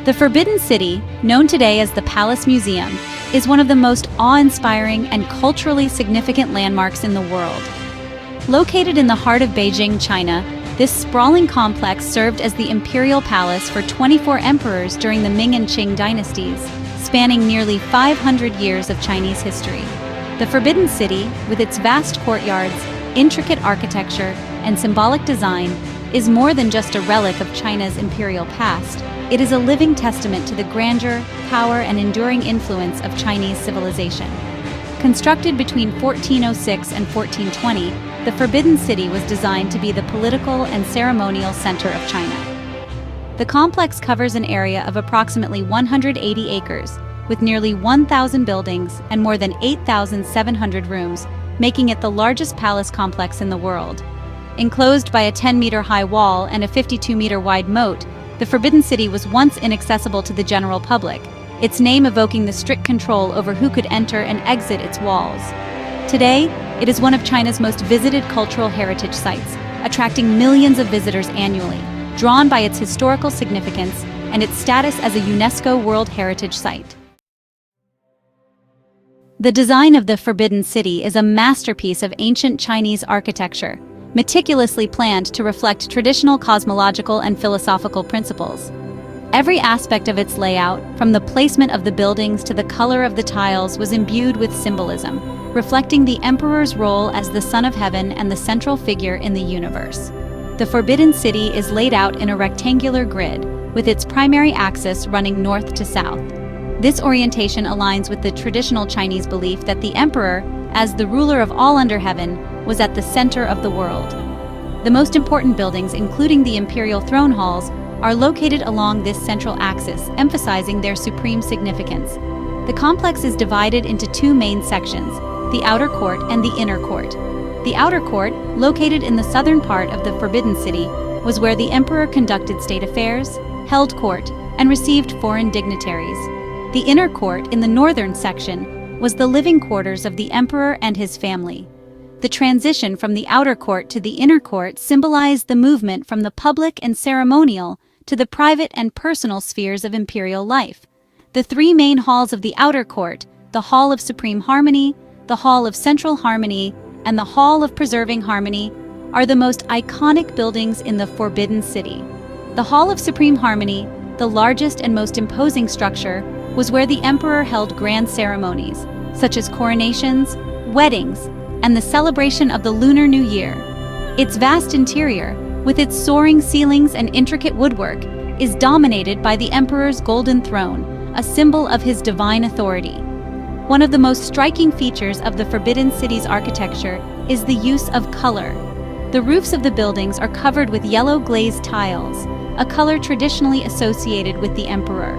The Forbidden City, known today as the Palace Museum, is one of the most awe-inspiring and culturally significant landmarks in the world. Located in the heart of Beijing, China, this sprawling complex served as the imperial palace for 24 emperors during the Ming and Qing dynasties, spanning nearly 500 years of Chinese history. The Forbidden City, with its vast courtyards, intricate architecture, and symbolic design, is more than just a relic of China's imperial past. It is a living testament to the grandeur, power, and enduring influence of Chinese civilization. Constructed between 1406 and 1420, the Forbidden City was designed to be the political and ceremonial center of China. The complex covers an area of approximately 180 acres, with nearly 1,000 buildings and more than 8,700 rooms, making it the largest palace complex in the world. Enclosed by a 10-meter-high wall and a 52-meter-wide moat, the Forbidden City was once inaccessible to the general public, its name evoking the strict control over who could enter and exit its walls. Today, it is one of China's most visited cultural heritage sites, attracting millions of visitors annually, drawn by its historical significance and its status as a UNESCO World Heritage Site. The design of the Forbidden City is a masterpiece of ancient Chinese architecture, meticulously planned to reflect traditional cosmological and philosophical principles. Every aspect of its layout, from the placement of the buildings to the color of the tiles, was imbued with symbolism, reflecting the emperor's role as the Son of Heaven and the central figure in the universe. The Forbidden City is laid out in a rectangular grid, with its primary axis running north to south. This orientation aligns with the traditional Chinese belief that the emperor, as the ruler of all under heaven, was at the center of the world. The most important buildings, including the imperial throne halls, are located along this central axis, emphasizing their supreme significance. The complex is divided into two main sections, the outer court and the inner court. The outer court, located in the southern part of the Forbidden City, was where the emperor conducted state affairs, held court, and received foreign dignitaries. The inner court, in the northern section, was the living quarters of the emperor and his family. The transition from the outer court to the inner court symbolized the movement from the public and ceremonial to the private and personal spheres of imperial life. The three main halls of the outer court, the Hall of Supreme Harmony, the Hall of Central Harmony, and the Hall of Preserving Harmony, are the most iconic buildings in the Forbidden City. The Hall of Supreme Harmony, the largest and most imposing structure, was where the emperor held grand ceremonies, such as coronations, weddings, and the celebration of the Lunar New Year. Its vast interior, with its soaring ceilings and intricate woodwork, is dominated by the emperor's golden throne, a symbol of his divine authority. One of the most striking features of the Forbidden City's architecture is the use of color. The roofs of the buildings are covered with yellow glazed tiles, a color traditionally associated with the emperor.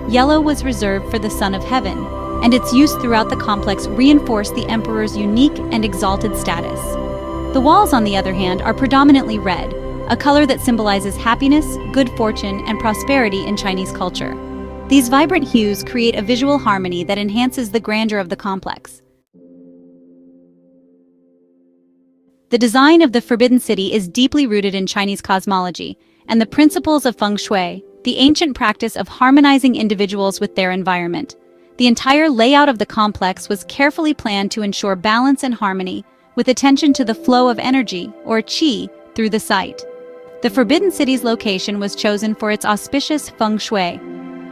Yellow was reserved for the Son of Heaven, and its use throughout the complex reinforced the emperor's unique and exalted status. The walls, on the other hand, are predominantly red, a color that symbolizes happiness, good fortune, and prosperity in Chinese culture. These vibrant hues create a visual harmony that enhances the grandeur of the complex. The design of the Forbidden City is deeply rooted in Chinese cosmology and the principles of feng shui, the ancient practice of harmonizing individuals with their environment. The entire layout of the complex was carefully planned to ensure balance and harmony, with attention to the flow of energy, or qi, through the site. The Forbidden City's location was chosen for its auspicious feng shui.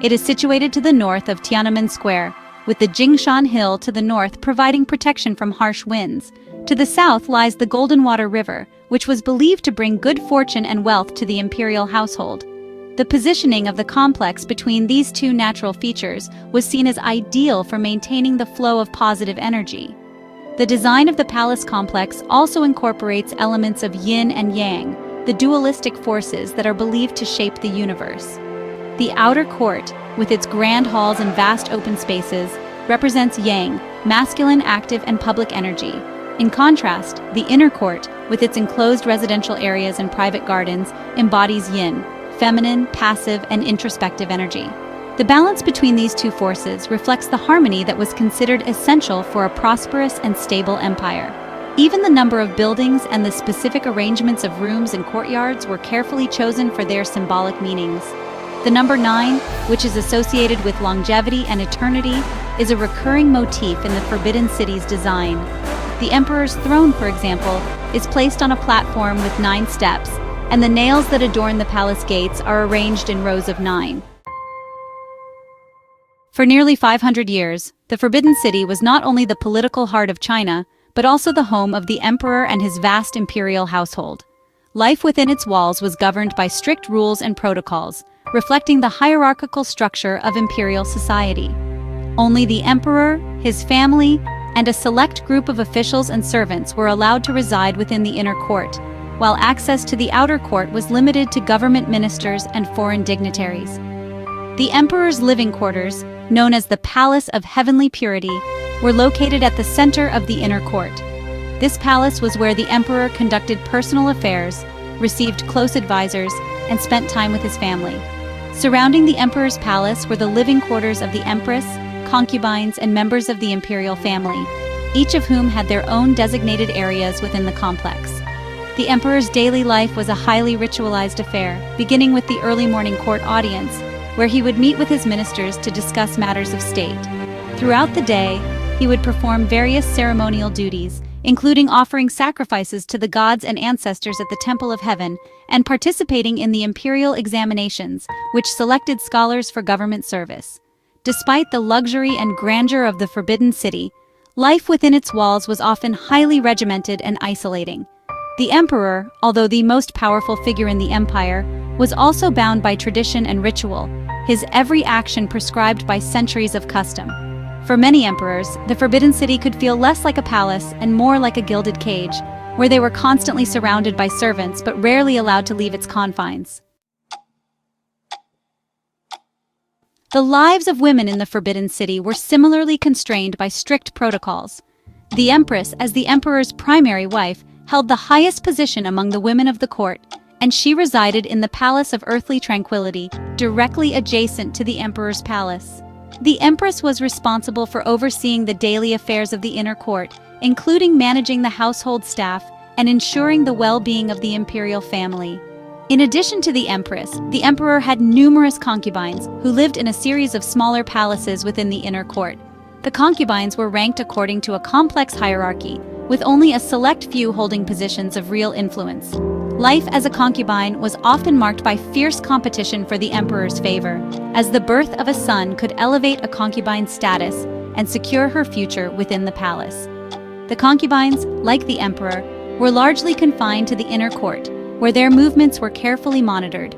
It is situated to the north of Tiananmen Square, with the Jingshan Hill to the north providing protection from harsh winds. To the south lies the Golden Water River, which was believed to bring good fortune and wealth to the imperial household. The positioning of the complex between these two natural features was seen as ideal for maintaining the flow of positive energy. The design of the palace complex also incorporates elements of yin and yang, the dualistic forces that are believed to shape the universe. The outer court, with its grand halls and vast open spaces, represents yang, masculine, active, and public energy. In contrast, the inner court, with its enclosed residential areas and private gardens, embodies yin, feminine, passive, and introspective energy. The balance between these two forces reflects the harmony that was considered essential for a prosperous and stable empire. Even the number of buildings and the specific arrangements of rooms and courtyards were carefully chosen for their symbolic meanings. The number 9, which is associated with longevity and eternity, is a recurring motif in the Forbidden City's design. The Emperor's throne, for example, is placed on a platform with 9 steps, and the nails that adorn the palace gates are arranged in rows of 9. For nearly 500 years, the Forbidden City was not only the political heart of China, but also the home of the emperor and his vast imperial household. Life within its walls was governed by strict rules and protocols, reflecting the hierarchical structure of imperial society. Only the emperor, his family, and a select group of officials and servants were allowed to reside within the inner court, while access to the outer court was limited to government ministers and foreign dignitaries. The emperor's living quarters, known as the Palace of Heavenly Purity, were located at the center of the inner court. This palace was where the emperor conducted personal affairs, received close advisors, and spent time with his family. Surrounding the emperor's palace were the living quarters of the empress, concubines, and members of the imperial family, each of whom had their own designated areas within the complex. The emperor's daily life was a highly ritualized affair, beginning with the early morning court audience, where he would meet with his ministers to discuss matters of state. Throughout the day, he would perform various ceremonial duties, including offering sacrifices to the gods and ancestors at the Temple of Heaven and participating in the imperial examinations, which selected scholars for government service. Despite the luxury and grandeur of the Forbidden City, life within its walls was often highly regimented and isolating. The emperor, although the most powerful figure in the empire, was also bound by tradition and ritual, his every action prescribed by centuries of custom. For many emperors, the Forbidden City could feel less like a palace and more like a gilded cage, where they were constantly surrounded by servants but rarely allowed to leave its confines. The lives of women in the Forbidden City were similarly constrained by strict protocols. The empress, as the emperor's primary wife, held the highest position among the women of the court, and she resided in the Palace of Earthly Tranquility, directly adjacent to the emperor's palace. The empress was responsible for overseeing the daily affairs of the inner court, including managing the household staff and ensuring the well-being of the imperial family. In addition to the empress, the emperor had numerous concubines who lived in a series of smaller palaces within the inner court. The concubines were ranked according to a complex hierarchy, with only a select few holding positions of real influence. Life as a concubine was often marked by fierce competition for the emperor's favor, as the birth of a son could elevate a concubine's status and secure her future within the palace. The concubines, like the emperor, were largely confined to the inner court, where their movements were carefully monitored.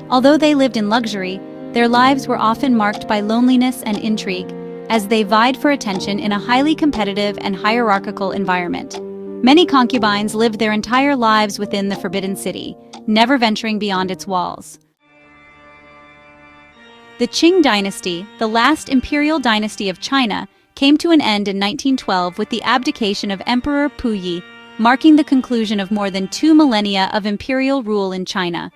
Although they lived in luxury, their lives were often marked by loneliness and intrigue, as they vied for attention in a highly competitive and hierarchical environment. Many concubines lived their entire lives within the Forbidden City, never venturing beyond its walls. The Qing dynasty, the last imperial dynasty of China, came to an end in 1912 with the abdication of Emperor Puyi, marking the conclusion of more than 2 millennia of imperial rule in China.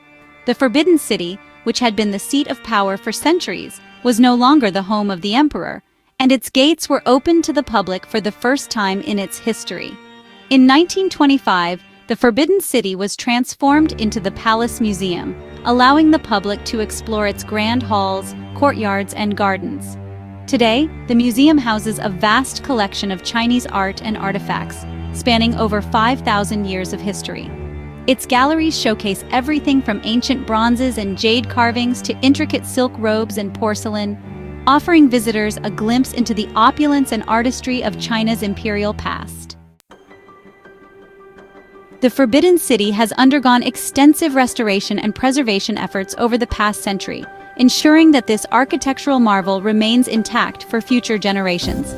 The Forbidden City, which had been the seat of power for centuries, was no longer the home of the emperor, and its gates were opened to the public for the first time in its history. In 1925, the Forbidden City was transformed into the Palace Museum, allowing the public to explore its grand halls, courtyards, and gardens. Today, the museum houses a vast collection of Chinese art and artifacts, spanning over 5,000 years of history. Its galleries showcase everything from ancient bronzes and jade carvings to intricate silk robes and porcelain, offering visitors a glimpse into the opulence and artistry of China's imperial past. The Forbidden City has undergone extensive restoration and preservation efforts over the past century, ensuring that this architectural marvel remains intact for future generations.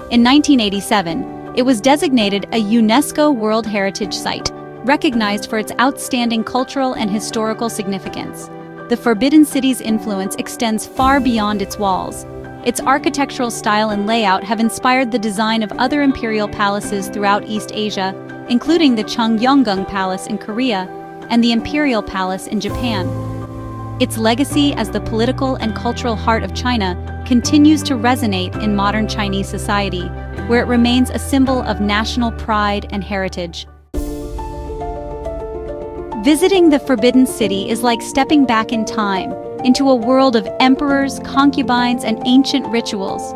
In 1987, it was designated a UNESCO World Heritage Site, recognized for its outstanding cultural and historical significance. The Forbidden City's influence extends far beyond its walls. Its architectural style and layout have inspired the design of other imperial palaces throughout East Asia, including the Cheonggyeongung Palace in Korea and the Imperial Palace in Japan. Its legacy as the political and cultural heart of China continues to resonate in modern Chinese society, where it remains a symbol of national pride and heritage. Visiting the Forbidden City is like stepping back in time, into a world of emperors, concubines, and ancient rituals.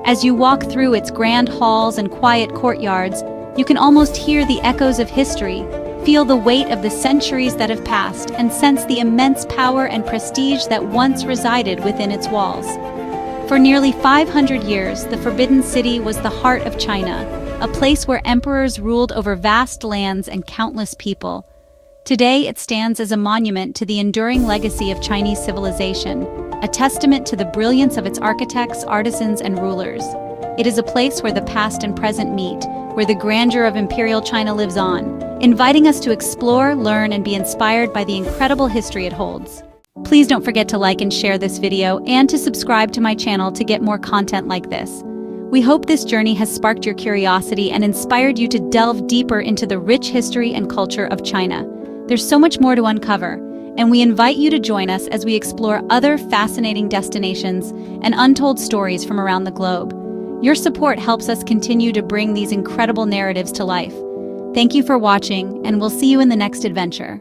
As you walk through its grand halls and quiet courtyards, you can almost hear the echoes of history, feel the weight of the centuries that have passed, and sense the immense power and prestige that once resided within its walls. For nearly 500 years, the Forbidden City was the heart of China, a place where emperors ruled over vast lands and countless people. Today, it stands as a monument to the enduring legacy of Chinese civilization, a testament to the brilliance of its architects, artisans, and rulers. It is a place where the past and present meet, where the grandeur of Imperial China lives on, inviting us to explore, learn, and be inspired by the incredible history it holds. Please don't forget to like and share this video and to subscribe to my channel to get more content like this. We hope this journey has sparked your curiosity and inspired you to delve deeper into the rich history and culture of China. There's so much more to uncover, and we invite you to join us as we explore other fascinating destinations and untold stories from around the globe. Your support helps us continue to bring these incredible narratives to life. Thank you for watching, and we'll see you in the next adventure.